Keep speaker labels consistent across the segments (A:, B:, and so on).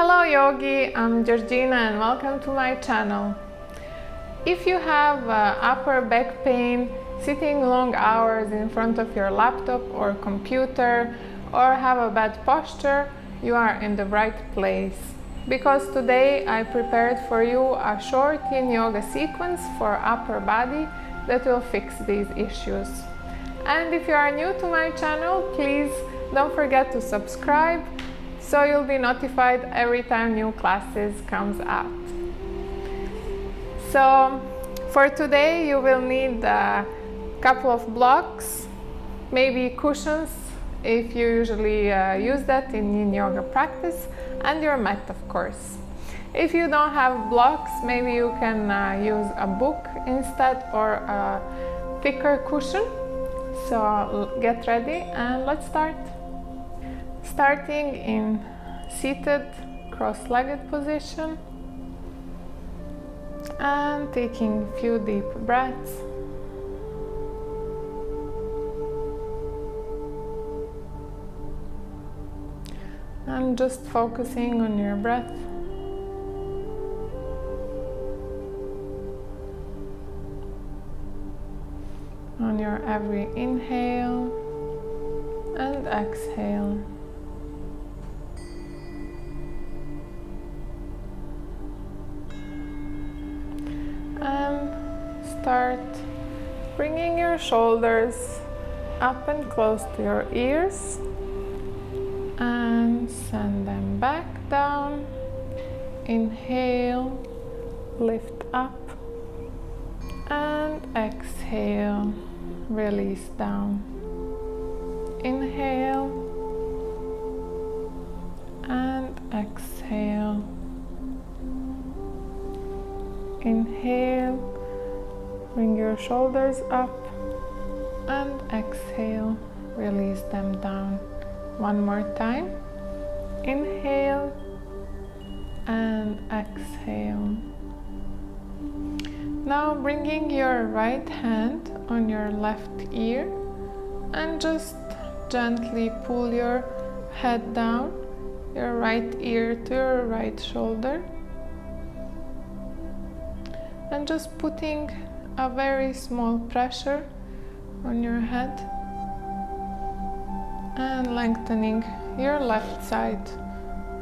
A: Hello Yogi, I'm Georgina and welcome to my channel. If you have upper back pain, sitting long hours in front of your laptop or computer, or have a bad posture, you are in the right place. Because today I prepared for you a short Yin Yoga sequence for upper body that will fix these issues. And if you are new to my channel, please don't forget to subscribe so you'll be notified every time new classes comes out. So for today you will need a couple of blocks, maybe cushions if you usually use that in Yin Yoga practice, and your mat of course. If you don't have blocks, maybe you can use a book instead or a thicker cushion. So get ready and let's start. Starting in seated cross-legged position and taking a few deep breaths. And just focusing on your breath. On your every inhale and exhale. And start bringing your shoulders up and close to your ears and send them back down. Inhale, lift up, and exhale, release down. Inhale and exhale. Inhale, bring your shoulders up, and exhale, release them down. One more time. Inhale and exhale. Now bringing your right hand on your left ear and just gently pull your head down, your right ear to your right shoulder, and just putting a very small pressure on your head and lengthening your left side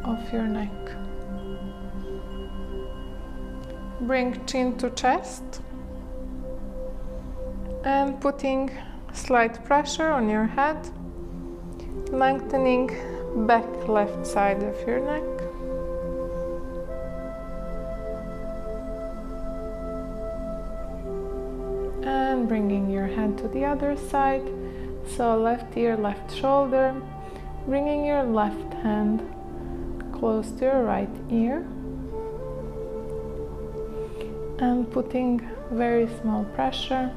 A: of your neck. Bring chin to chest and putting slight pressure on your head, lengthening back left side of your neck. And bringing your hand to the other side, so left ear, left shoulder, bringing your left hand close to your right ear and putting very small pressure,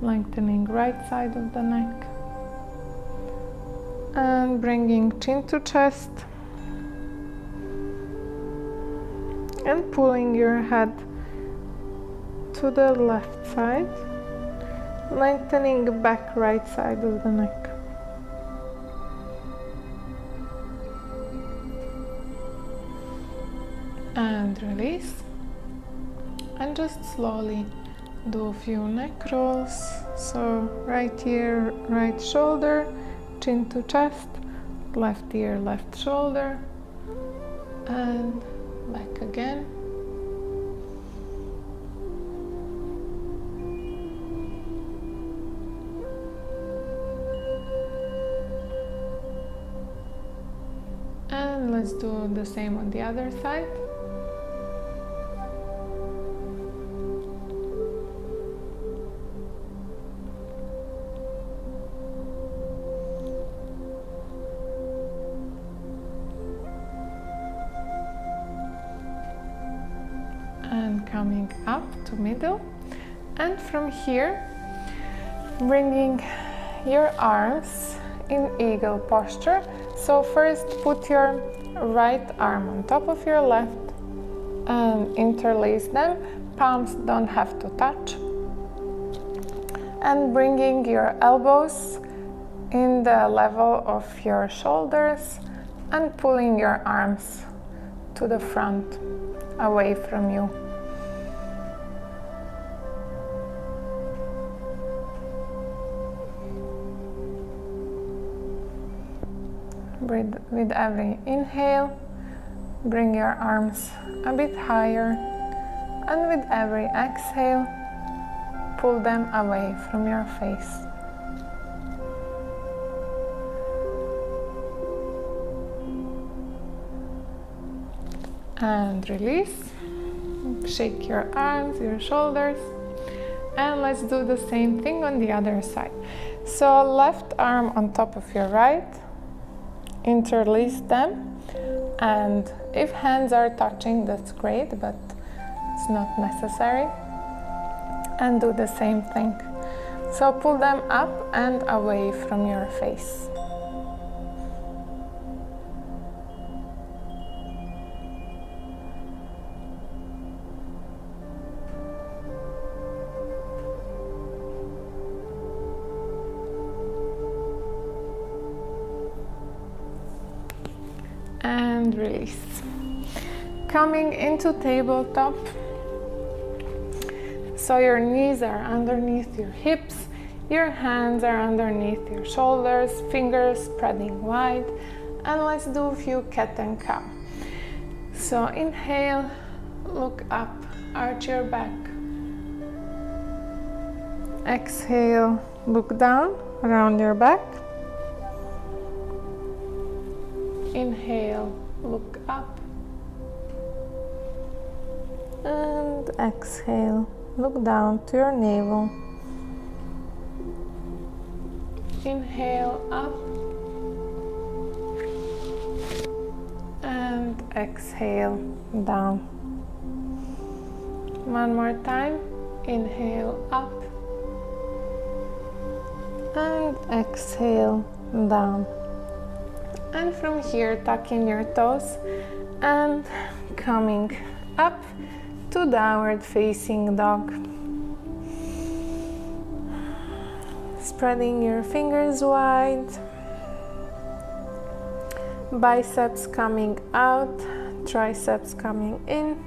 A: lengthening right side of the neck and bringing chin to chest and pulling your head to the left side, lengthening back right side of the neck. And release. And just slowly do a few neck rolls. So right ear, right shoulder, chin to chest, left ear, left shoulder, and back again. And let's do the same on the other side. And coming up to middle, and from here bringing your arms in eagle posture. So first put your right arm on top of your left and interlace them. Palms don't have to touch. And bringing your elbows in the level of your shoulders and pulling your arms to the front, away from you. Breathe with every inhale, bring your arms a bit higher, and with every exhale, pull them away from your face. And release. Shake your arms, your shoulders, and let's do the same thing on the other side. So left arm on top of your right, interlace them, and if hands are touching, that's great, but it's not necessary. And do the same thing. So pull them up and away from your face. And release. Coming into tabletop. So your knees are underneath your hips, your hands are underneath your shoulders, fingers spreading wide, and let's do a few cat and cow. So inhale, look up, arch your back. Exhale, look down, around your back. Inhale, look up, and exhale, look down to your navel. Inhale up, and exhale down. One more time, inhale up, and exhale down. And from here, tuck in your toes and coming up to downward facing dog. Spreading your fingers wide, biceps coming out, triceps coming in.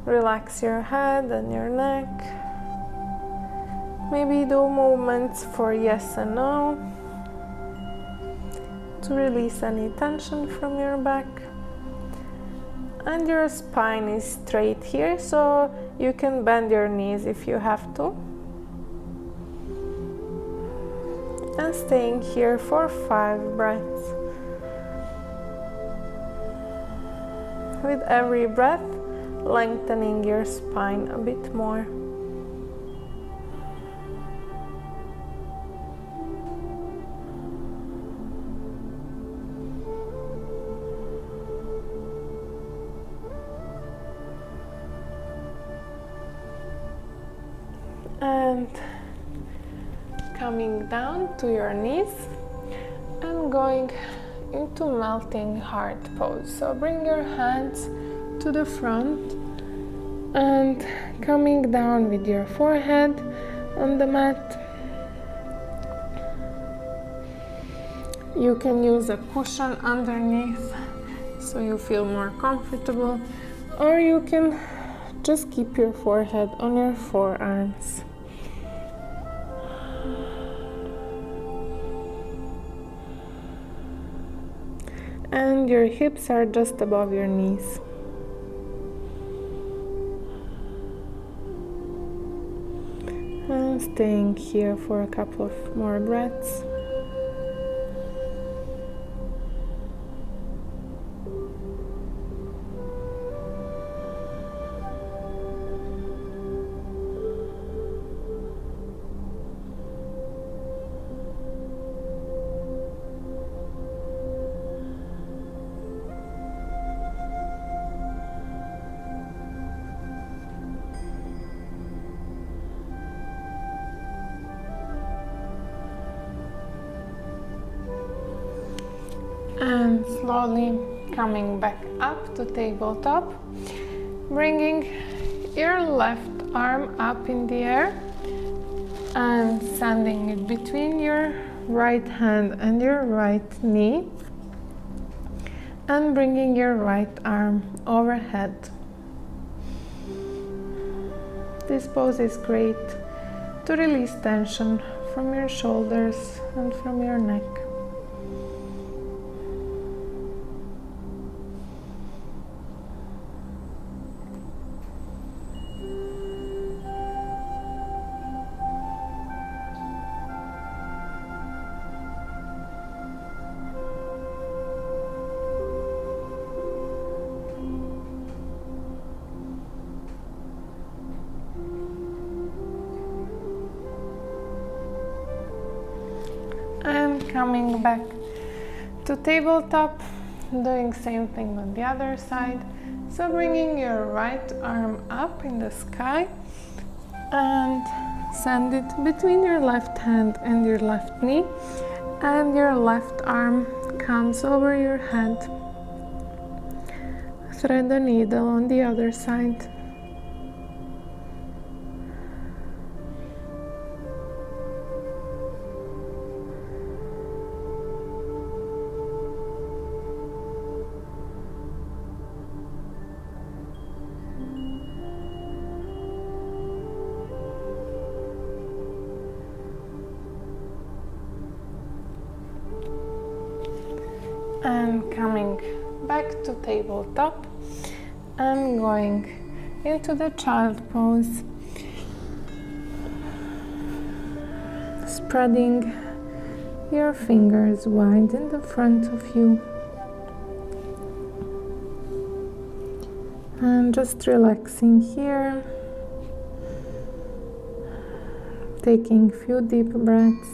A: Relax your head and your neck. Maybe do movements for yes and no to release any tension from your back. And your spine is straight here, so you can bend your knees if you have to. And staying here for 5 breaths. With every breath, lengthening your spine a bit more. And coming down to your knees and going into melting heart pose. So bring your hands to the front and coming down with your forehead on the mat. You can use a cushion underneath so you feel more comfortable, or you can just keep your forehead on your forearms. And your hips are just above your knees. And staying here for a couple of more breaths. And slowly coming back up to tabletop, bringing your left arm up in the air and sending it between your right hand and your right knee, and bringing your right arm overhead. This pose is great to release tension from your shoulders and from your neck. And coming back to tabletop, doing same thing on the other side. So bringing your right arm up in the sky and send it between your left hand and your left knee, and your left arm comes over your head. Thread the needle on the other side. And coming back to tabletop and going into the child pose, spreading your fingers wide in the front of you and just relaxing here, taking a few deep breaths.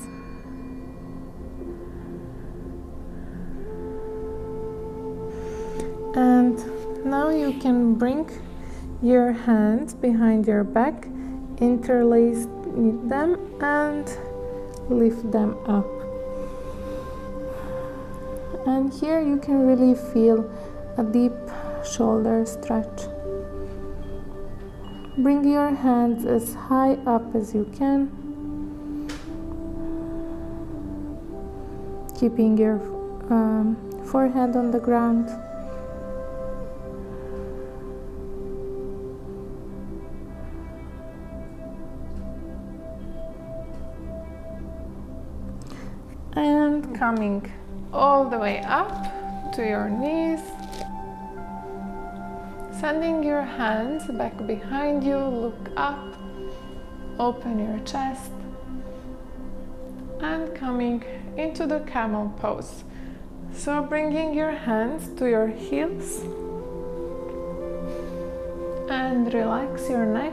A: And now you can bring your hands behind your back, interlace them and lift them up. And here you can really feel a deep shoulder stretch. Bring your hands as high up as you can, keeping your forehead on the ground. And coming all the way up to your knees, sending your hands back behind you, look up, open your chest, and coming into the camel pose. So bringing your hands to your heels and relax your neck.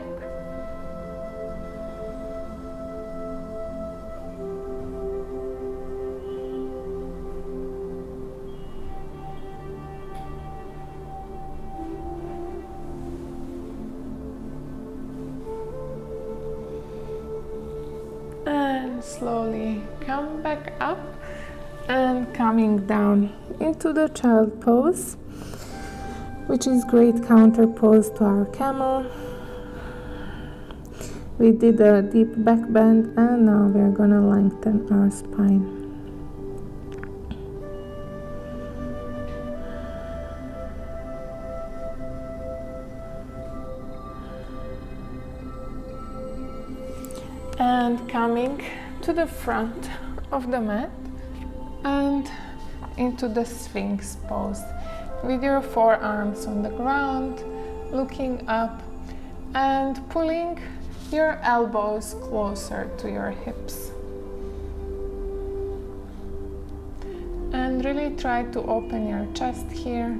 A: And slowly come back up and coming down into the child pose, which is great counter pose to our camel. We did a deep back bend and now we're gonna lengthen our spine. And coming to the front of the mat and into the Sphinx pose with your forearms on the ground, looking up and pulling your elbows closer to your hips. And really try to open your chest here.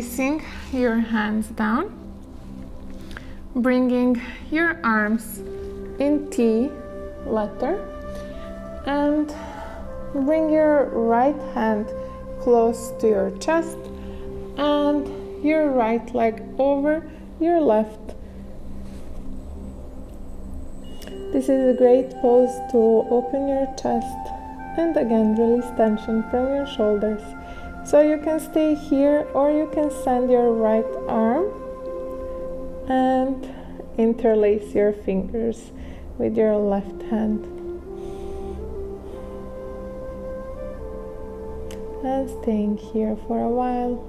A: placing your hands down, bringing your arms in T letter, and bring your right hand close to your chest and your right leg over your left. This is a great pose to open your chest and again release tension from your shoulders. So you can stay here or you can send your right arm and interlace your fingers with your left hand. And staying here for a while.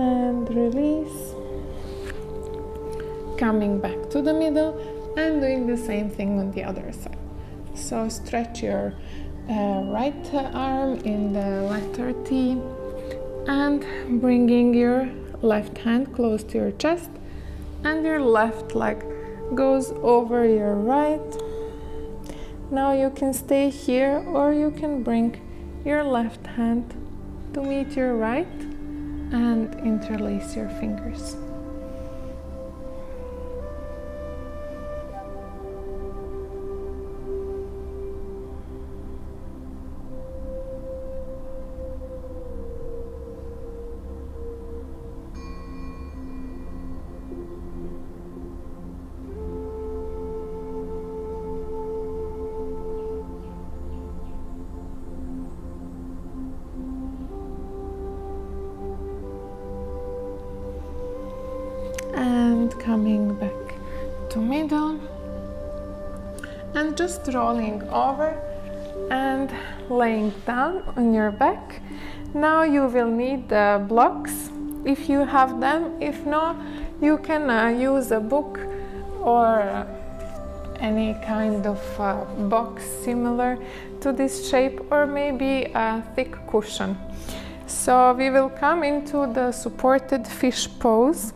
A: And release, coming back to the middle and doing the same thing on the other side. So stretch your right arm in the letter T and bringing your left hand close to your chest, and your left leg goes over your right. Now you can stay here or you can bring your left hand to meet your right and interlace your fingers. And coming back to middle and just rolling over and laying down on your back. Now you will need the blocks if you have them. If not, you can use a book or any kind of box similar to this shape, or maybe a thick cushion. So we will come into the supported fish pose.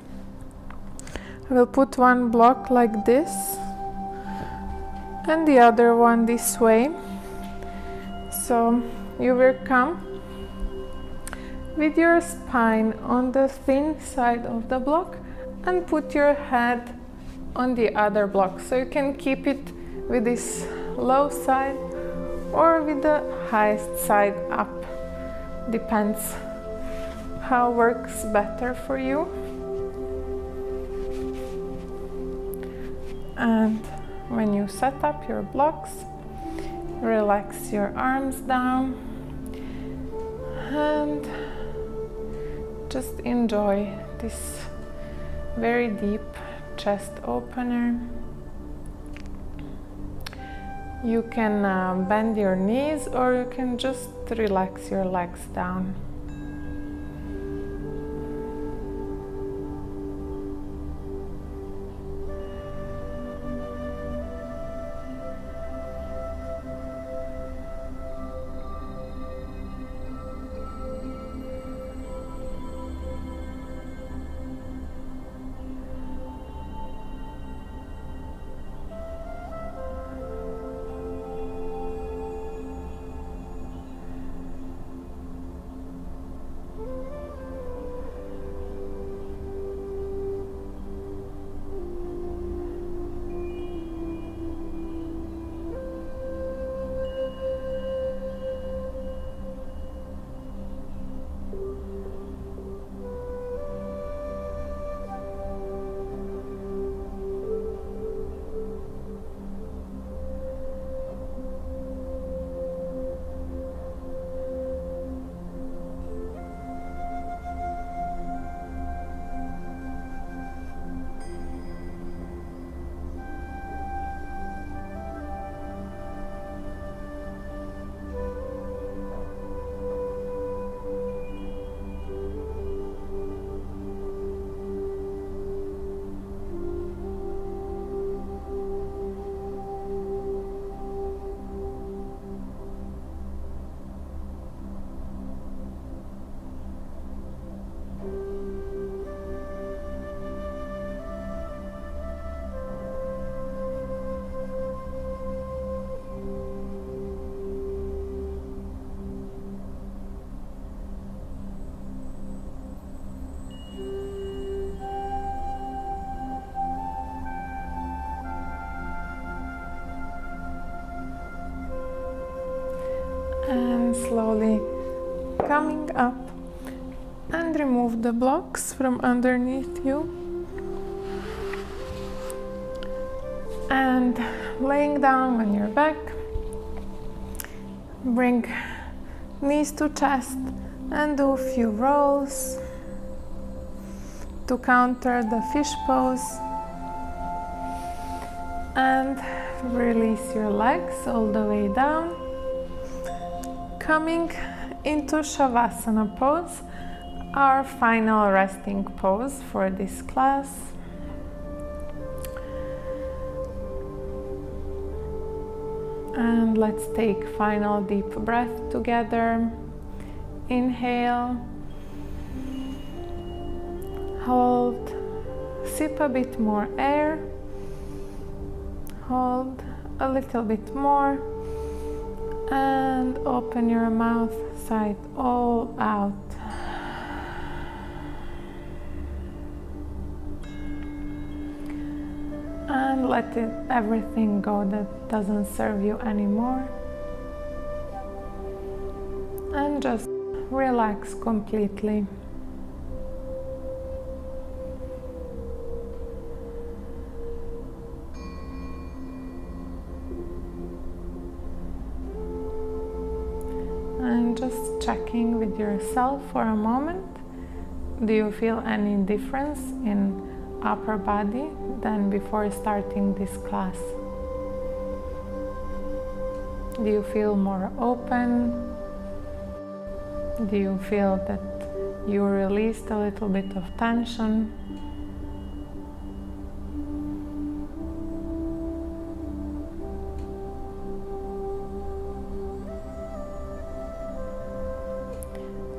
A: I will put one block like this and the other one this way. So you will come with your spine on the thin side of the block and put your head on the other block. So you can keep it with this low side or with the highest side up. Depends how works better for you. And when you set up your blocks, relax your arms down and just enjoy this very deep chest opener. You can bend your knees or you can just relax your legs down. And slowly coming up and remove the blocks from underneath you. And laying down on your back, bring knees to chest and do a few rolls to counter the fish pose. And release your legs all the way down, coming into Shavasana pose, our final resting pose for this class. And let's take final deep breath together. Inhale, hold, sip a bit more air, hold a little bit more, and open your mouth, sigh it all out. And let everything go that doesn't serve you anymore. And just relax completely. And just checking with yourself for a moment. Do you feel any difference in upper body than before starting this class? Do you feel more open? Do you feel that you released a little bit of tension?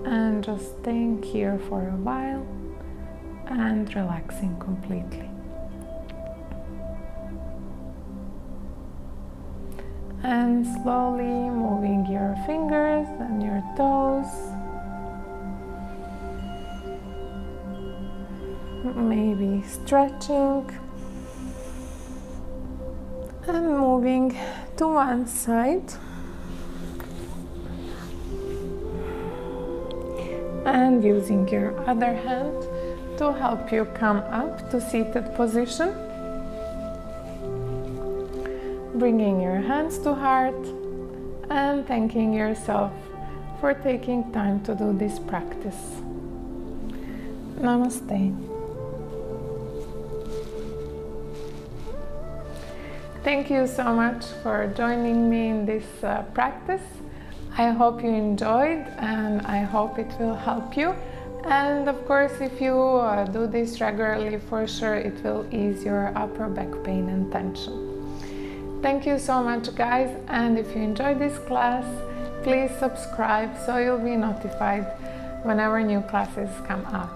A: And just staying here for a while and relaxing completely. And slowly moving your fingers and your toes. Maybe stretching. And moving to one side. And using your other hand to help you come up to seated position. Bringing your hands to heart and thanking yourself for taking time to do this practice. Namaste. Thank you so much for joining me in this practice. I hope you enjoyed and I hope it will help you. And of course, if you do this regularly, for sure it will ease your upper back pain and tension. Thank you so much, guys, and if you enjoyed this class, please subscribe so you'll be notified whenever new classes come up.